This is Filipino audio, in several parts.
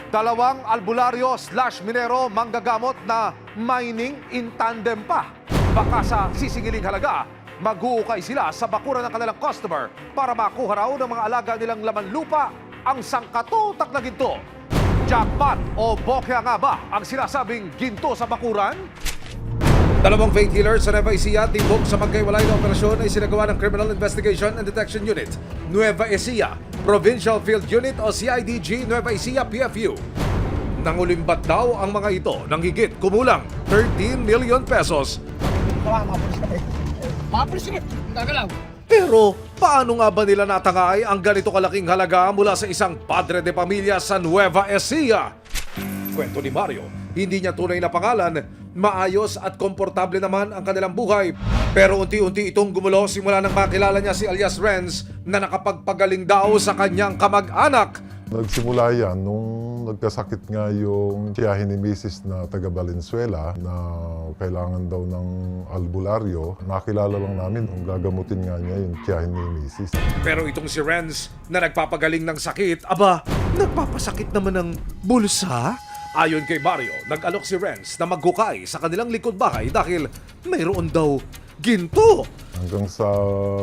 Dalawang albularyo / minero manggagamot na mining in tandem pa. Baka sa sisingiling halaga, maghuukay sila sa bakuran ng kanilang customer para makuha raw ng mga alaga nilang laman lupa ang sangkatutak na ginto. Jackpot o bokya nga ba ang sinasabing ginto sa bakuran? Dalawang faith healers sa Nueva Ecija tibok sa magkaiwalay na operasyon ay sinagawa ng Criminal Investigation and Detection Unit, Nueva Ecija, Provincial Field Unit o CIDG Nueva Ecija PFU. Nangulimbat daw ang mga ito ng higit kumulang 13 million pesos. Pero paano nga ba nila natangay ang ganito kalaking halaga mula sa isang padre de pamilya sa Nueva Ecija? Kwento ni Mario, hindi niya tunay na pangalan, maayos at komportable naman ang kanilang buhay. Pero unti-unti itong gumulo simula nang makilala niya si alias Renz na nakapagpagaling daw sa kanyang kamag-anak. Nagsimula yan nung nagkasakit nga yung tiyahin ni Mrs. na taga Valenzuela na kailangan daw ng albularyo. Nakilala lang namin kung gagamutin nga niya yung tiyahin ni Mrs. Pero itong si Renz na nagpapagaling ng sakit, aba, nagpapasakit naman ng bulsa? Ayon kay Mario, nag-alok si Renz na maghukay sa kanilang likod bahay dahil mayroon daw ginto. Hanggang sa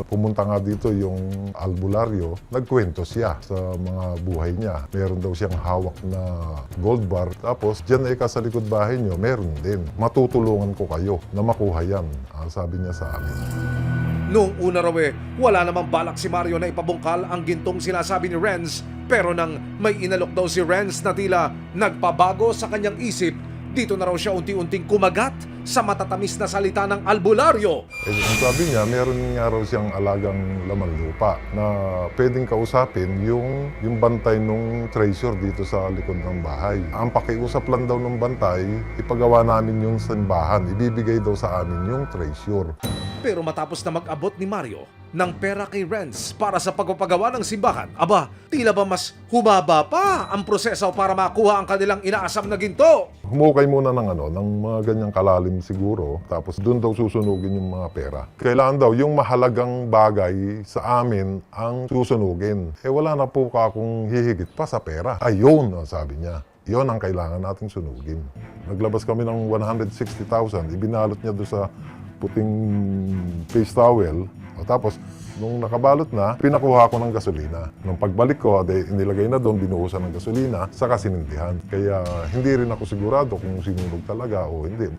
pumunta nga dito yung albularyo, nagkwento siya sa mga buhay niya. Meron daw siyang hawak na gold bar. Tapos, dyan sa likod bahay niyo, meron din. Matutulungan ko kayo na makuha yan, sabi niya sa amin. Noong una raw wala namang balak si Mario na ipabungkal ang gintong sinasabi ni Renz. Pero nang may inalok daw si Renz na tila nagpabago sa kanyang isip, dito na raw siya unti-unting kumagat sa matatamis na salita ng albularyo. Ang sabi niya, meron nga raw siyang alagang laman lupa na pwedeng kausapin yung bantay ng treasure dito sa likod ng bahay. Ang pakiusap lang daw ng bantay, ipagawa namin yung simbahan, ibibigay daw sa amin yung treasure. Pero matapos na mag-abot ni Mario ng pera kay Renz para sa pagpapagawa ng simbahan, aba, tila ba mas humaba pa ang proseso para makuha ang kanilang inaasam na ginto? Humukay muna ng mga ganyang kalalim siguro, tapos doon daw susunugin yung mga pera. Kailangan daw yung mahalagang bagay sa amin ang susunugin. Wala na po akong hihigit pa sa pera. Ayun, sabi niya. Yon ang kailangan nating sunugin. Naglabas kami ng 160,000, ibinalot niya doon sa puting face towel. Tapos, nung nakabalot na, pinakuha ko ng gasolina. Nung pagbalik ko, inilagay na doon, binuhusan ng gasolina, saka sinindihan. Kaya hindi rin ako sigurado kung sinunog talaga o hindi.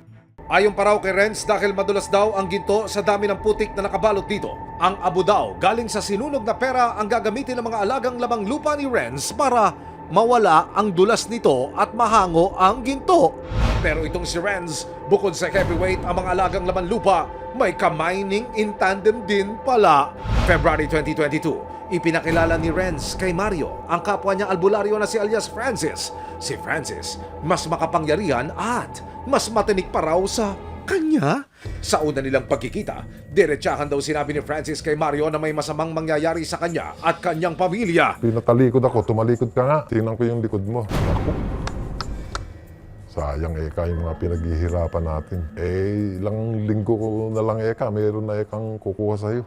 Ayon pa raw kay Renz, dahil madulas daw ang ginto sa dami ng putik na nakabalot dito, ang abo daw galing sa sinunog na pera ang gagamitin ng mga alagang lamang lupa ni Renz para mawala ang dulas nito at mahango ang ginto. Pero itong si Renz, bukod sa heavyweight ang mga alagang laman lupa, may ka-mining in tandem din pala. February 2022, ipinakilala ni Renz kay Mario ang kapwa niya albularyo na si alias Francis. Si Francis, mas makapangyarihan at mas matinik pa raw sa kanya. Sa una nilang pagkikita, diretsahan daw sinabi ni Francis kay Mario na may masamang mangyayari sa kanya at kanyang pamilya. Pinatalikod ako, tumalikod ka nga. Tingnan ko yung likod mo. Ako. Sayang yung mga pinaghihirapan natin. Ilang linggo ko na lang mayroon na kang kukuha sa'yo.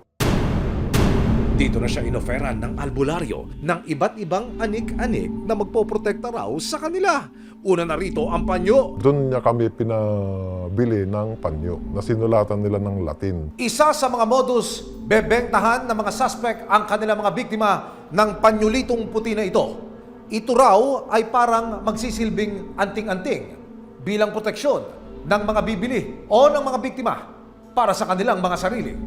Dito na siya inoferan ng albularyo ng iba't ibang anik-anik na magpoprotekta raw sa kanila. Una na rito ang panyo. Doon niya kami pinabili ng panyo na sinulatan nila ng Latin. Isa sa mga modus bebentahan ng mga suspect ang kanilang mga biktima ng panyulitong puti na ito. Ito raw ay parang magsisilbing anting-anting bilang proteksyon ng mga bibili o ng mga biktima para sa kanilang mga sarili.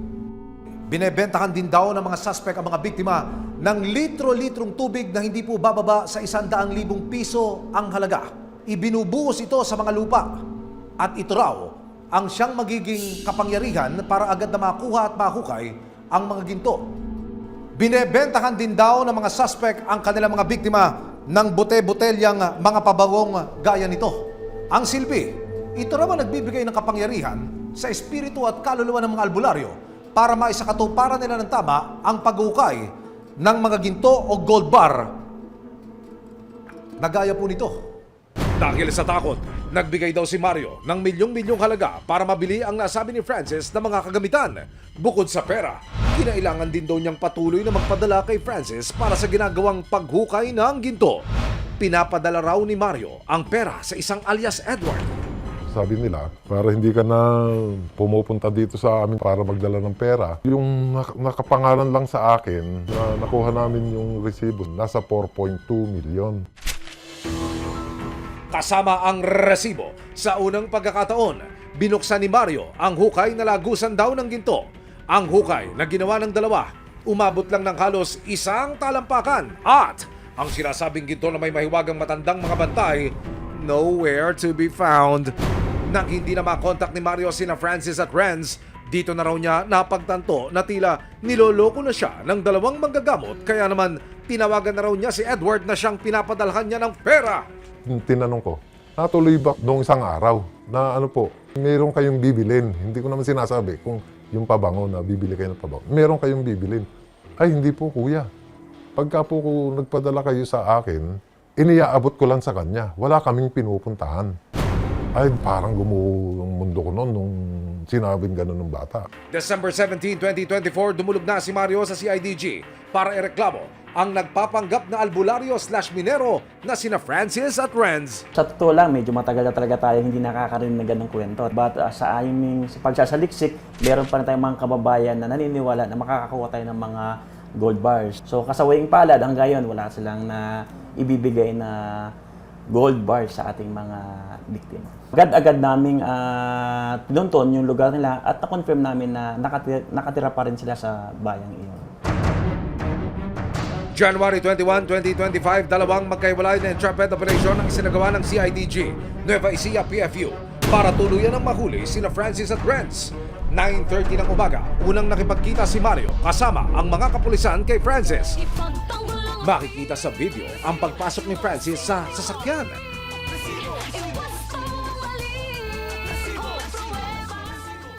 Binebentahan din daw ng mga suspect ang mga biktima ng litro-litrong tubig na hindi po bababa sa 100,000 piso ang halaga. Ibinubuhos ito sa mga lupa at ito raw ang siyang magiging kapangyarihan para agad na makuha at mahukay ang mga ginto. Binebentahan din daw ng mga suspect ang kanilang mga biktima ng bote-botelyang mga pabangong gaya nito. Ang silbi, ito raw ang nagbibigay ng kapangyarihan sa espiritu at kaluluwa ng mga albularyo para maisakatuparan nila ng tama ang paghukay ng mga ginto o gold bar na gaya po nito. Dahil sa takot, nagbigay daw si Mario ng milyong-milyong halaga para mabili ang nasabi ni Francis na mga kagamitan. Bukod sa pera, kinailangan din daw niyang patuloy na magpadala kay Francis para sa ginagawang paghukay ng ginto. Pinapadala raw ni Mario ang pera sa isang alias Edward. Sabi nila, para hindi ka na pumupunta dito sa amin para magdala ng pera, yung nakapangalan lang sa akin, na nakuha namin yung resibo, nasa 4.2 million. Kasama ang resibo, sa unang pagkakataon, binuksan ni Mario ang hukay na lagusan daw ng ginto. Ang hukay na ginawa ng dalawa, umabot lang ng halos isang talampakan. At ang sinasabing ginto na may mahiwagang matandang mga bantay, nowhere to be found. Nang hindi na makontak ni Mario sina Francis at Renz, dito na raw niya napagtanto na tila niloloko na siya ng dalawang manggagamot, kaya naman tinawagan na raw niya si Edward na siyang pinapadalhan niya ng pera. Tinanong ko, natuloy ba noong isang araw na ano po, meron kayong bibilin? Hindi ko naman sinasabi kung yung pabango na bibili kayo ng pabango. Meron kayong bibilin. Ay, hindi po kuya. Pagka po nagpadala kayo sa akin, iniaabot ko lang sa kanya. Wala kaming pinupuntahan. Ay, parang gumuho yung mundo ko noon nung sinabing gano'n ng bata. December 17, 2024, dumulog na si Mario sa CIDG para ireklamo ang nagpapanggap na albularyo/minero na sina Francis at Renz. Sa totoo lang, medyo matagal na talaga tayo hindi nakakarinig ng ganong kwento. But sa aming pagsasaliksik, meron pa na tayong mga kababayan na naniniwala na makakakuha tayo ng mga gold bars. So kasawaing palad, hanggang ngayon, wala silang na ibibigay na gold bars sa ating mga biktima. Agad-agad naming pinunton yung lugar nila at na-confirm namin na nakatira pa rin sila sa bayang iyon. January 21, 2025, dalawang magkaiwalay na entrapment operation ang isinagawa ng CIDG, Nueva Ecija PFU, para tuluyan ng mahuli sina Francis at Renz. 9:30 ng umaga, unang nakipagkita si Mario kasama ang mga kapulisan kay Francis. Makikita sa video ang pagpasok ni Francis sa sasakyan.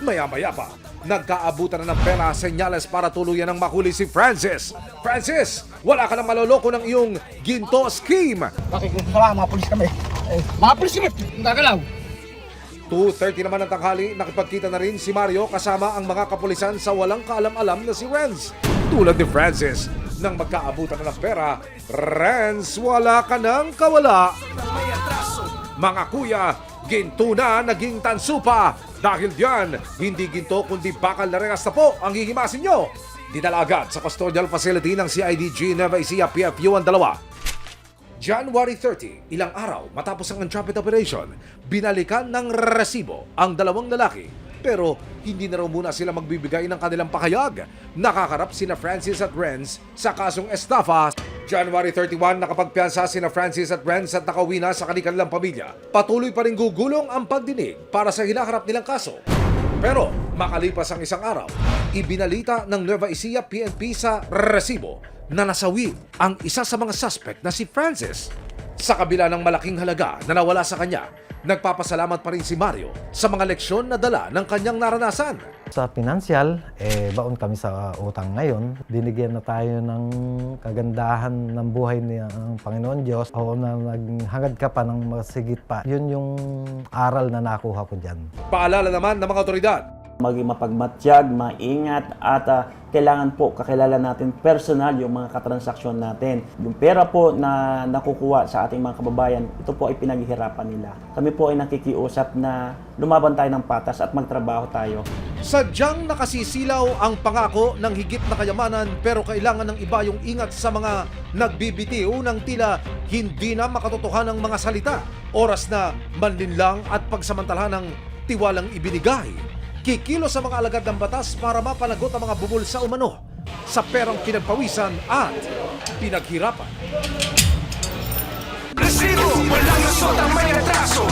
Maya-maya pa, nagkaabutan na ng pera senyales para tuluyan ng mahuli si Francis. Francis, wala ka nang maloloko ng iyong ginto scheme. Nakikita mga pulis kami. Mga pulis kami, gagalaw. 2:30 naman ng tanghali, nakipagkita na rin si Mario kasama ang mga kapulisan sa walang kaalam-alam na si Renz. Tulad ni Francis, nang magkaabutan na ng pera, Renz, wala ka nang kawala. Mga kuya, ginto na naging tanso pa. Dahil diyan, hindi ginto kundi bakal na rengas na po ang hihimasin nyo. Dinala agad sa custodial facility ng CIDG Nueva Ecija PFU ang dalawa. January 30, ilang araw matapos ang entrapment operation, binalikan ng resibo ang dalawang lalaki. Pero hindi na raw muna sila magbibigay ng kanilang pakayag. Nakakarap sina Francis at Renz sa kasong estafa. January 31, nakapagpiyansa sina Francis at Renz at nakauwi na sa kanilang pamilya. Patuloy pa rin gugulong ang pagdinig para sa hinaharap nilang kaso. Pero makalipas ang isang araw, ibinalita ng Nueva Ecija PNP sa resibo na nasawi ang isa sa mga suspect na si Francis. Sa kabila ng malaking halaga na nawala sa kanya, nagpapasalamat pa rin si Mario sa mga leksyon na dala ng kanyang naranasan. Sa pinansyal, baon kami sa utang ngayon. Binigyan na tayo ng kagandahan ng buhay ng Panginoon Diyos. Oo na naghangad ka pa ng masigit pa. Yun yung aral na nakuha ko dyan. Paalala naman ng mga otoridad, Maging mapagmatyag, maingat at kailangan po kakilala natin personal yung mga katransaksyon natin. Yung pera po na nakukuha sa ating mga kababayan, ito po ay pinaghihirapan nila. Kami po ay nakikiusap na lumaban tayo ng patas at magtrabaho tayo. sadyang nakasisilaw ang pangako ng higit na kayamanan, pero kailangan ng iba yung ingat sa mga nagbibitiw ng tila hindi na makatotohanan ng mga salita. Oras na manlinlang at pagsamantalahan ng tiwalang ibinigay. Kikilo sa mga alagad ng batas para mapanagot ang mga bubul sa umano sa perang pinagpawisan at pinaghirapan. Resibo, walang lusot ang may atraso.